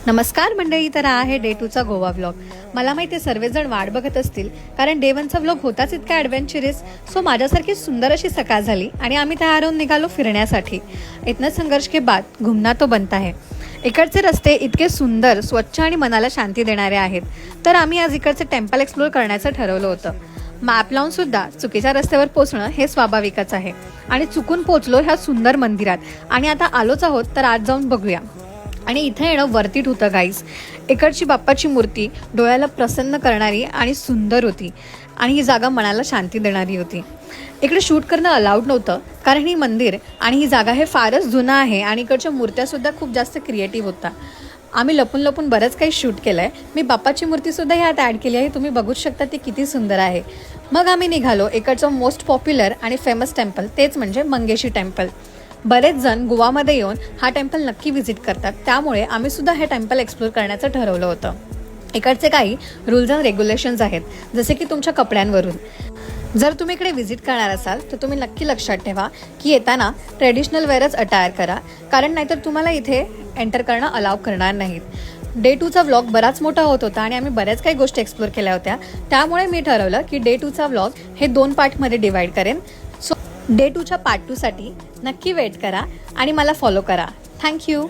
नमस्कार मंडळी, तर आहे डे 2चा गोवा व्लॉग. मला माहिती आहे सर्वजण वाट बघत असतील, कारण डे 1चा व्लॉग होताच इतका ॲडव्हेंचरस. सो माझ्यासारखी सुंदर अशी सकाळ झाली आणि आम्ही तयारून निघालो फिरण्यासाठी. इतना संघर्ष के बाद घुमना तो बनता है. इकडचे रस्ते इतके सुंदर, स्वच्छ आणि मनाला शांती देणारे आहेत. तर आम्ही आज इकडचे टेम्पल एक्सप्लोर करण्याचं ठरवलं होतं. मॅप लावून सुद्धा चुकीच्या रस्त्यावर पोहोचणं हे स्वाभाविकच आहे. आणि चुकून पोहोचलो ह्या सुंदर मंदिरात आणि आता आलोच आहोत, तर आज जाऊन बघूया. आणि इथं येणं वर्थिट होतं गाईज. इकडची बाप्पाची मूर्ती डोळ्याला प्रसन्न करणारी आणि सुंदर होती आणि ही जागा मनाला शांती देणारी होती. इकडे शूट करणं अलाउड नव्हतं, कारण ही मंदिर आणि ही जागा हे फारच जुनं आहे आणि इकडच्या मूर्त्यासुद्धा खूप जास्त क्रिएटिव्ह होता. आम्ही लपून लपून बरंच काही शूट केलं आहे. मी बाप्पाची मूर्तीसुद्धा ह्यात ॲड केली आहे. तुम्ही बघूच शकता ती किती सुंदर आहे. मग आम्ही निघालो इकडचं मोस्ट पॉप्युलर आणि फेमस टेम्पल, तेच म्हणजे मंगेशी टेम्पल. बरेच जण गोवामध्ये येऊन हा टेम्पल नक्की व्हिजिट करतात, त्यामुळे आम्ही सुद्धा हे टेम्पल एक्सप्लोर करण्याचं ठरवलं होतं. इकडचे काही रूल्स अँड रेग्युलेशन्स आहेत, जसे की तुमच्या कपड्यांवरून. जर तुम्ही इकडे व्हिजिट करणार असाल तर तुम्ही नक्की लक्षात ठेवा की येताना ट्रेडिशनल वेअरच अटायर करा, कारण नाहीतर तुम्हाला इथे एंटर करणं अलाव करणार नाहीत. डे 2चा व्लॉग बराच मोठा होत होता आणि आम्ही बऱ्याच काही गोष्टी एक्सप्लोर केल्या होत्या, त्यामुळे मी ठरवलं की डे 2चा व्लॉग हे 2 पार्टमध्ये डिवाइड करेन. सो डे 2च्या पार्ट 2साठी नक्की वेट करा आणि मला फॉलो करा. थँक्यू.